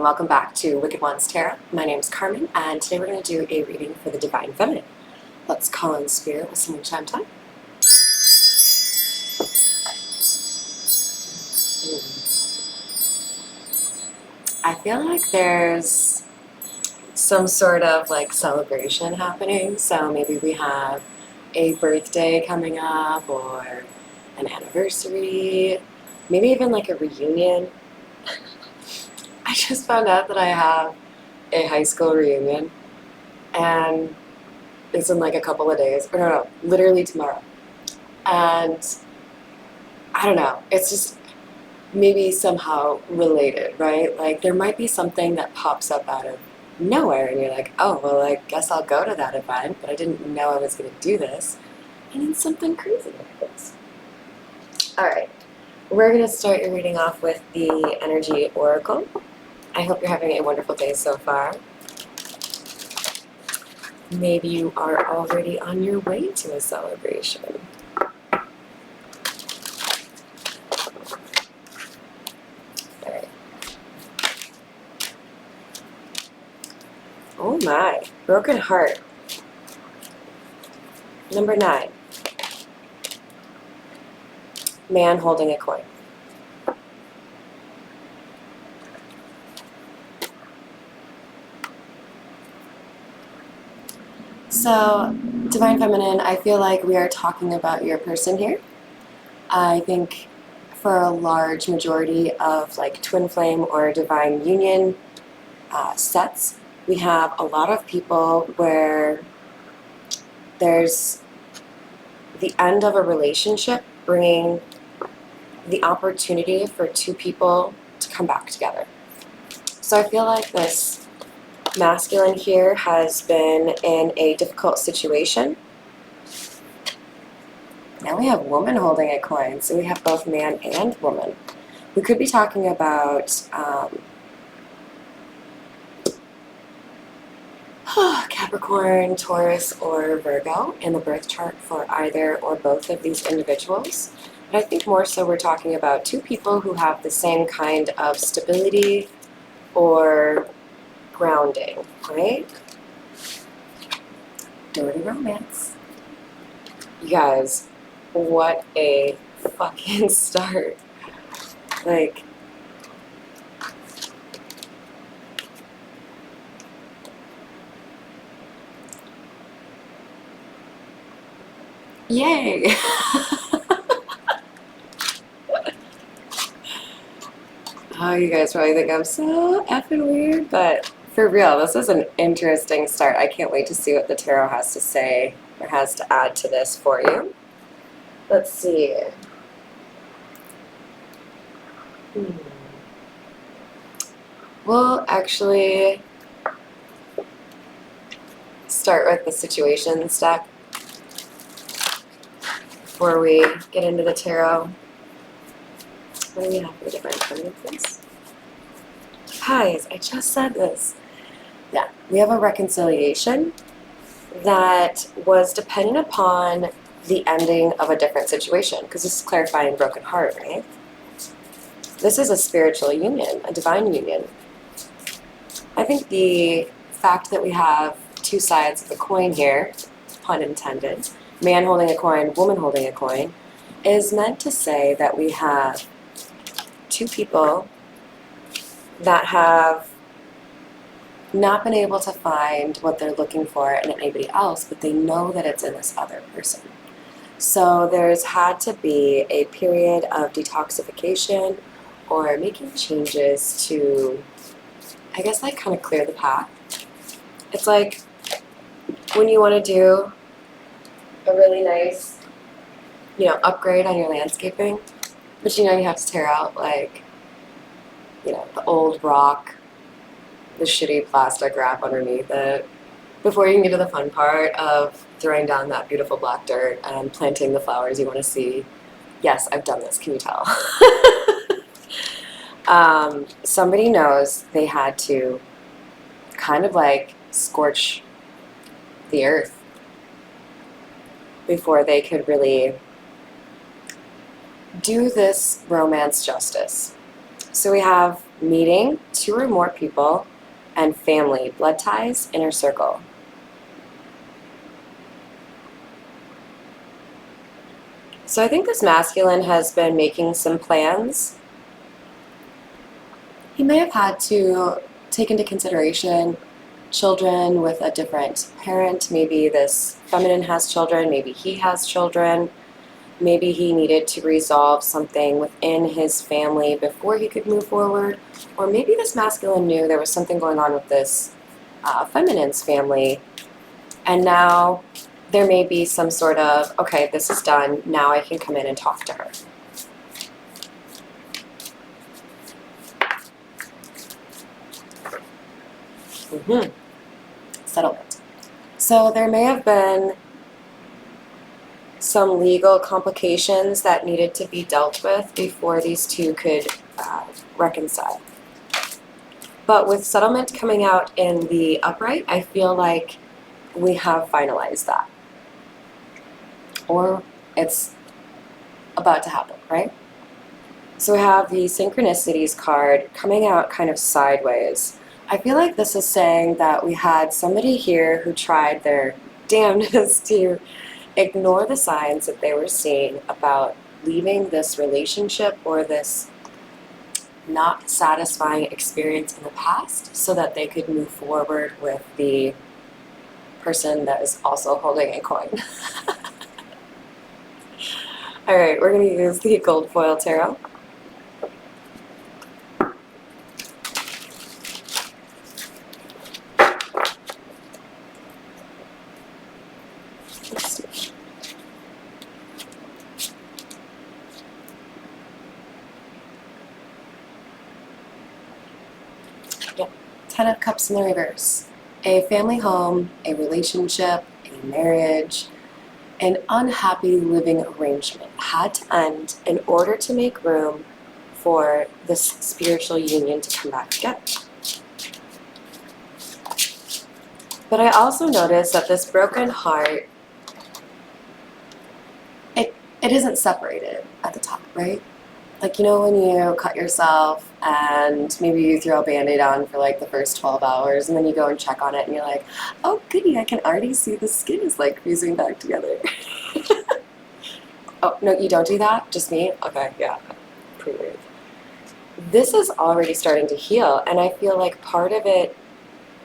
and welcome back to Wicked Ones Tarot. My name is Carmen, and today we're going to do a reading for the Divine Feminine. Let's call in Spirit with some chime time. I feel like there's some sort of like celebration happening, so maybe we have a birthday coming up or an anniversary, maybe even like a reunion. I just found out that I have a high school reunion, and it's in like a couple of days. Or no, literally tomorrow. And I don't know, it's just maybe somehow related, right? Like there might be something that pops up out of nowhere, and you're like, oh, well, I guess I'll go to that event, but I didn't know I was going to do this. And then something crazy happens. All right, we're going to start your reading off with the Energy Oracle. I hope you're having a wonderful day so far. Maybe you are already on your way to a celebration. All right. Oh my, broken heart. Number 9. Man holding a coin. So, Divine Feminine, I feel like we are talking about your person here. I think for a large majority of like twin flame or divine union sets, we have a lot of people where there's the end of a relationship bringing the opportunity for two people to come back together. So I feel like this masculine here has been in a difficult situation. Now we have woman holding a coin, so we have both man and woman. We could be talking about Capricorn, Taurus, or Virgo in the birth chart for either or both of these individuals. But I think more so we're talking about two people who have the same kind of stability or grounding, right? Dirty romance. You guys, what a fucking start. Like, yay! Oh, you guys probably think I'm so effing weird, but for real, this is an interesting start. I can't wait to see what the tarot has to say or has to add to this for you. Let's see. We'll actually start with the situations deck before we get into the tarot. What do we have for the Divine Feminine, please? Guys, I just said this. Yeah, we have a reconciliation that was dependent upon the ending of a different situation, because this is clarifying broken heart, right? This is a spiritual union, a divine union. I think the fact that we have two sides of the coin here, pun intended, man holding a coin, woman holding a coin, is meant to say that we have two people that have not been able to find what they're looking for in anybody else, but they know that it's in this other person. So there's had to be a period of detoxification or making changes to, I guess, like kind of clear the path. It's like when you want to do a really nice, upgrade on your landscaping, but you have to tear out like, the old rock, the shitty plastic wrap underneath it, before you can get to the fun part of throwing down that beautiful black dirt and planting the flowers you want to see. Yes, I've done this, can you tell? Somebody knows they had to kind of like scorch the earth before they could really do this romance justice. So we have meeting 2 or more people, and family, blood ties, inner circle. So I think this masculine has been making some plans. He may have had to take into consideration children with a different parent. Maybe this feminine has children, maybe he has children. Maybe he needed to resolve something within his family before he could move forward. Or maybe this masculine knew there was something going on with this feminine's family. And now there may be some sort of, okay, this is done. Now I can come in and talk to her. Settlement. So there may have been some legal complications that needed to be dealt with before these two could reconcile. But with settlement coming out in the upright, I feel like we have finalized that. Or it's about to happen, right? So we have the Synchronicities card coming out kind of sideways. I feel like this is saying that we had somebody here who tried their damnedest to ignore the signs that they were seeing about leaving this relationship or this not satisfying experience in the past so that they could move forward with the person that is also holding a coin. All right, we're going to use the gold foil tarot. Ten of Cups in the reverse. A family home, a relationship, a marriage, an unhappy living arrangement had to end in order to make room for this spiritual union to come back together. But I also noticed that this broken heart, it isn't separated at the top, right? Like, you know, when you cut yourself and maybe you throw a Band-Aid on for like the first 12 hours and then you go and check on it and you're like, oh goody, I can already see the skin is like fusing back together. Oh, no, you don't do that? Just me? Okay, yeah, pretty weird. This is already starting to heal, and I feel like part of it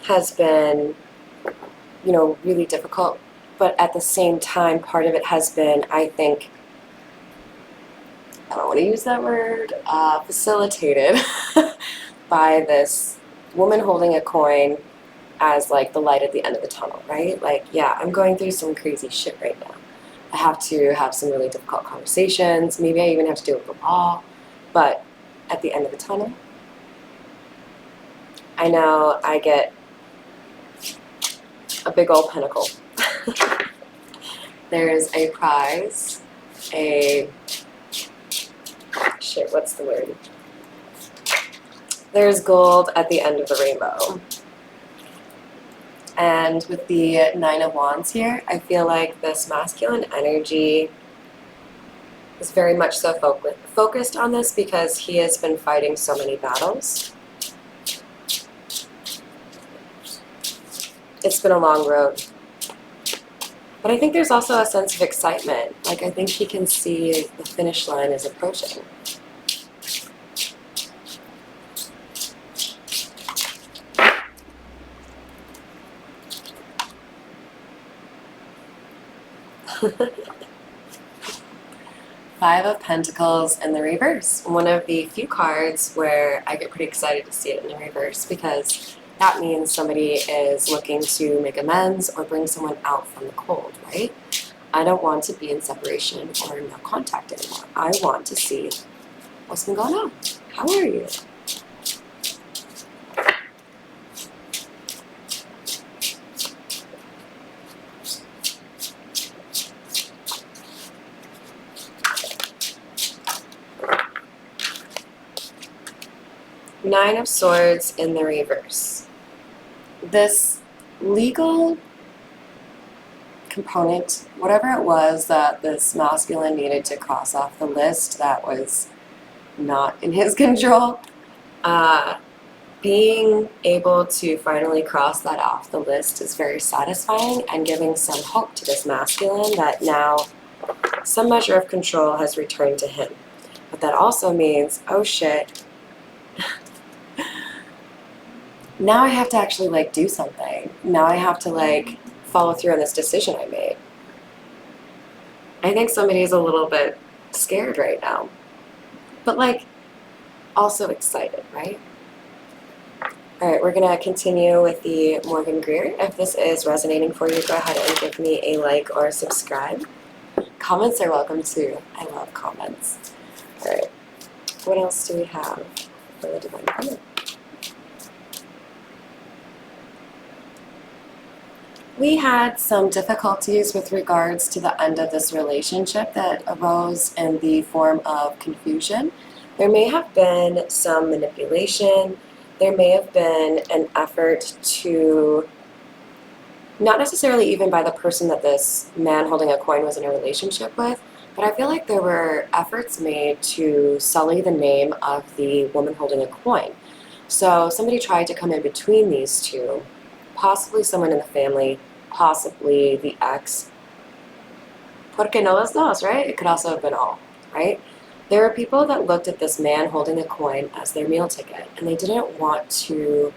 has been, you know, really difficult, but at the same time, part of it has been, I think, I don't want to use that word, facilitated by this woman holding a coin as like the light at the end of the tunnel, right? Like, yeah, I'm going through some crazy shit right now. I have to have some really difficult conversations. Maybe I even have to deal with the law. But at the end of the tunnel, I know I get a big old pinnacle. There's a prize, what's the word? There's gold at the end of the rainbow. And with the Nine of Wands here, I feel like this masculine energy is very much so focused on this because he has been fighting so many battles. It's been a long road. But I think there's also a sense of excitement. Like, I think he can see the finish line is approaching. Five of Pentacles in the reverse. One of the few cards where I get pretty excited to see it in the reverse because that means somebody is looking to make amends or bring someone out from the cold, right? I don't want to be in separation or no contact anymore. I want to see what's been going on. How are you? Nine of Swords in the reverse. This legal component, whatever it was that this masculine needed to cross off the list that was not in his control, Being able to finally cross that off the list is very satisfying and giving some hope to this masculine that now some measure of control has returned to him. But that also means, oh shit, now I have to actually like do something. Now I have to like follow through on this decision I made. I think somebody's a little bit scared right now, but like also excited, right? All right, we're gonna continue with the Morgan Greer. If this is resonating for you, go ahead and give me a like or a subscribe. Comments are welcome too. I love comments. All right, what else do we have for the Divine Feminine? We had some difficulties with regards to the end of this relationship that arose in the form of confusion. There may have been some manipulation. There may have been an effort to, not necessarily even by the person that this man holding a coin was in a relationship with, but I feel like there were efforts made to sully the name of the woman holding a coin. So somebody tried to come in between these two, possibly someone in the family, possibly the ex. Porque no los dos, right? It could also have been all, right? There are people that looked at this man holding a coin as their meal ticket, and they didn't want to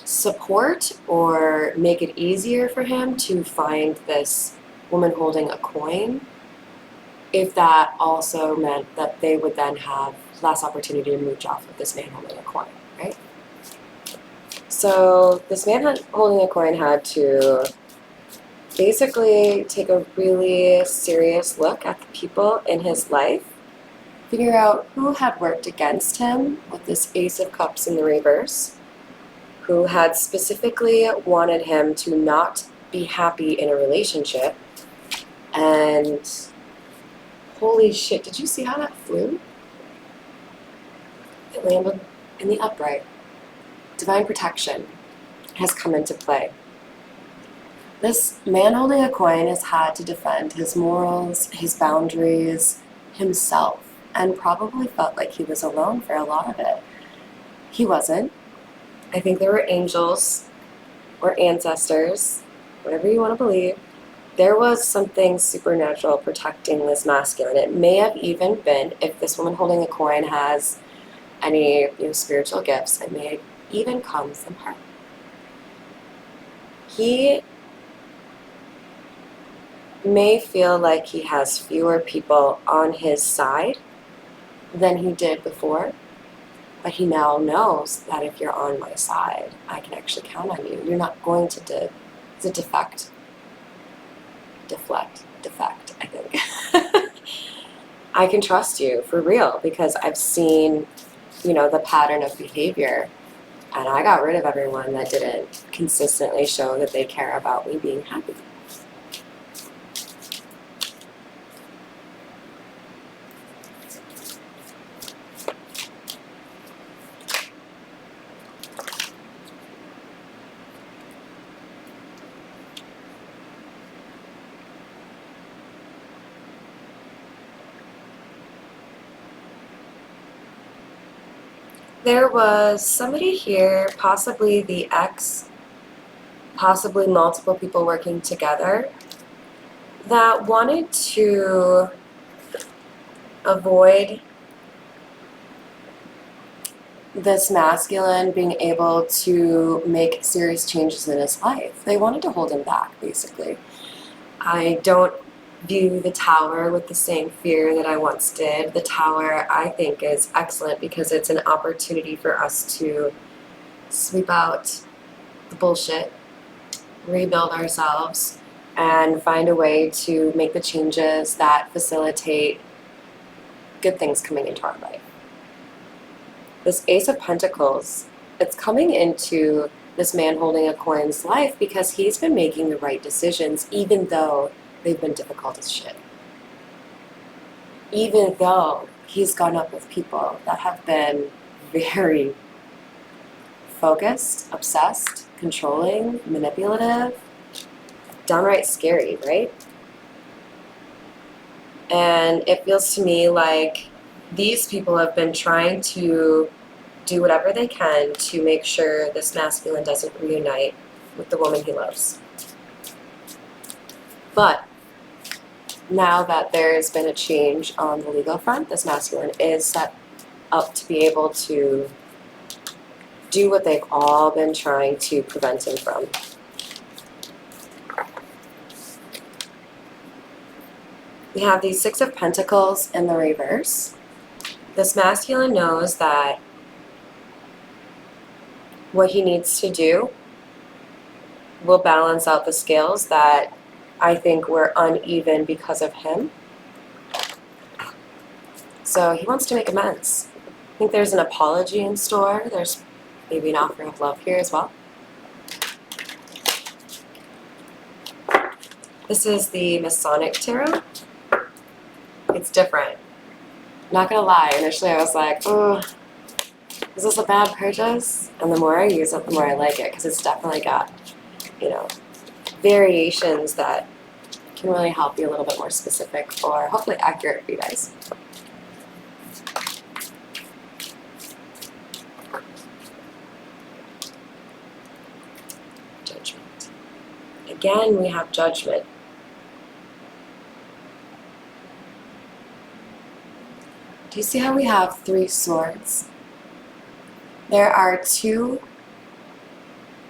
support or make it easier for him to find this woman holding a coin, if that also meant that they would then have less opportunity to mooch off of this man holding a coin, right? So this man holding a coin had to basically take a really serious look at the people in his life, figure out who had worked against him with this Ace of Cups in the reverse, who had specifically wanted him to not be happy in a relationship. And holy shit, did you see how that flew? It landed in the upright. Divine protection has come into play. This man holding a coin has had to defend his morals, his boundaries, himself, and probably felt like he was alone for a lot of it. He wasn't. I think there were angels or ancestors, whatever you want to believe. There was something supernatural protecting this masculine. It may have even been, if this woman holding a coin has any spiritual gifts, it may even come from her. He may feel like he has fewer people on his side than he did before, but he now knows that if you're on my side, I can actually count on you. You're not going to defect, I think. I can trust you for real because I've seen, the pattern of behavior, and I got rid of everyone that didn't consistently show that they care about me being happy. There was somebody here, possibly the ex, possibly multiple people working together, that wanted to avoid this masculine being able to make serious changes in his life. They wanted to hold him back, basically. I don't view the Tower with the same fear that I once did. The Tower, I think, is excellent because it's an opportunity for us to sweep out the bullshit, rebuild ourselves, and find a way to make the changes that facilitate good things coming into our life. This Ace of Pentacles, it's coming into this man holding a coin's life because he's been making the right decisions even though they've been difficult as shit. Even though he's gone up with people that have been very focused, obsessed, controlling, manipulative, downright scary, right? And it feels to me like these people have been trying to do whatever they can to make sure this masculine doesn't reunite with the woman he loves. But now that there's been a change on the legal front, this masculine is set up to be able to do what they've all been trying to prevent him from. We have the Six of Pentacles in the reverse. This masculine knows that what he needs to do will balance out the scales that I think were uneven because of him. So he wants to make amends. I think there's an apology in store. There's maybe an offering of love here as well. This is the Masonic Tarot. It's different. Not gonna lie, initially I was like, oh, is this a bad purchase? And the more I use it, the more I like it, because it's definitely got, variations that can really help be a little bit more specific or hopefully accurate for you guys. Judgment. Again, we have Judgment. Do you see how we have 3 swords? There are 2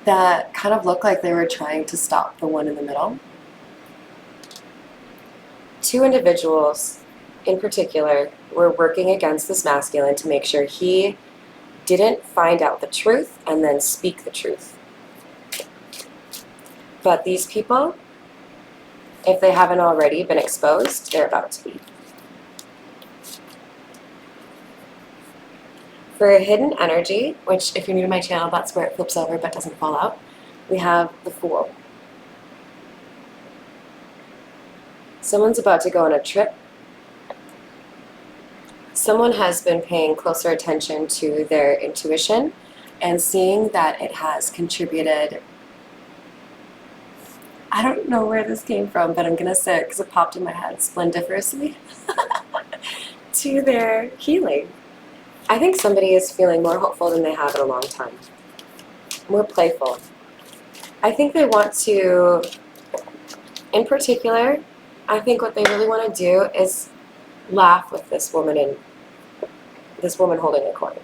that kind of look like they were trying to stop the one in the middle. 2 individuals in particular were working against this masculine to make sure he didn't find out the truth and then speak the truth. But these people, if they haven't already been exposed, they're about to be. For a hidden energy, which if you're new to my channel, that's where it flips over but doesn't fall out, we have the Fool. Someone's about to go on a trip. Someone has been paying closer attention to their intuition and seeing that it has contributed, I don't know where this came from, but I'm going to say it because it popped in my head, splendiferously, to their healing. I think somebody is feeling more hopeful than they have in a long time. More playful. I think they want to, in particular, I think what they really want to do is laugh with this woman holding a coin.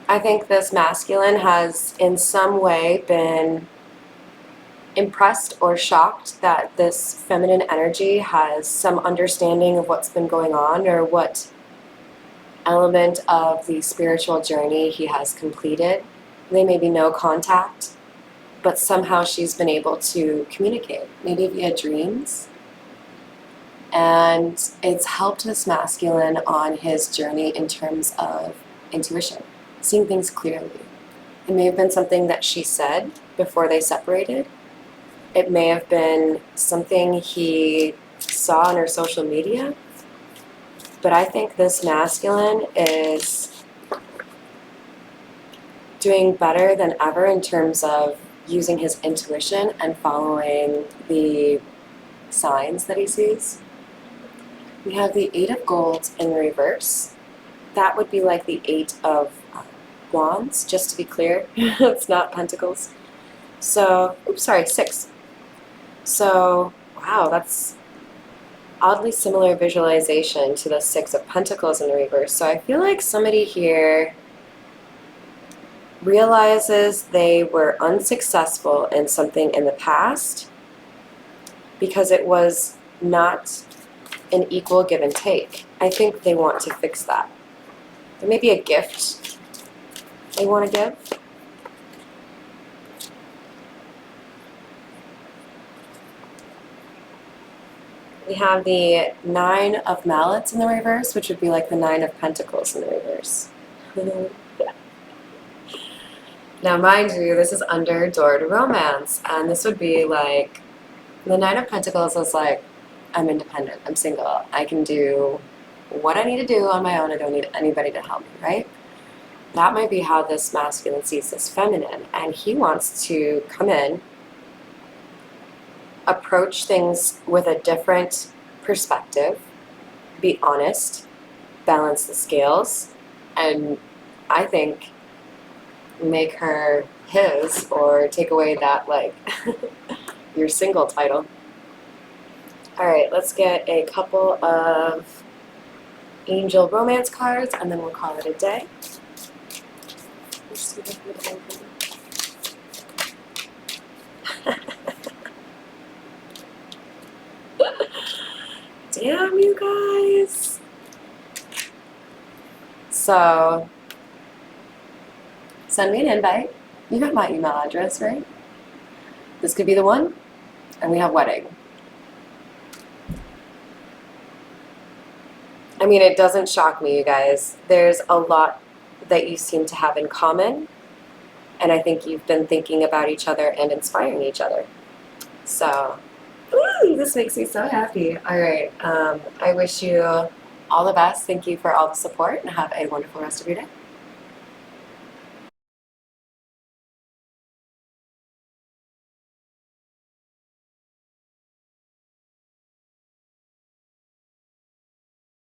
I think this masculine has in some way been impressed or shocked that this feminine energy has some understanding of what's been going on or what element of the spiritual journey he has completed. They may be no contact, but somehow she's been able to communicate, maybe via dreams. And it's helped this masculine on his journey in terms of intuition, seeing things clearly. It may have been something that she said before they separated. It may have been something he saw on her social media. But I think this masculine is doing better than ever in terms of using his intuition and following the signs that he sees. We have the 8 of Gold in reverse. That would be like the 8 of Wands, just to be clear. It's not Pentacles. So, 6. So, wow, that's oddly similar visualization to the 6 of Pentacles in the reverse. So I feel like somebody here realizes they were unsuccessful in something in the past because it was not an equal give and take. I think they want to fix that. There may be a gift they want to give. We have the 9 of Mallets in the reverse, which would be like the 9 of Pentacles in the reverse. Yeah. Now, mind you, this is under Door to Romance, and this would be like, the 9 of Pentacles is like, I'm independent, I'm single, I can do what I need to do on my own, I don't need anybody to help me, right? that might be how this masculine sees this feminine, and he wants to come in, approach things with a different perspective, be honest, balance the scales, and I think make her his, or take away that, like, your single title. All right, let's get a couple of angel romance cards, and then we'll call it a day. Damn, you guys. So, send me an invite. You got my email address, right? This could be the one, and we have wedding. I mean, it doesn't shock me, you guys. There's a lot that you seem to have in common, and I think you've been thinking about each other and inspiring each other. So, ooh, this makes me so happy. All right, I wish you all the best. Thank you for all the support, and have a wonderful rest of your day.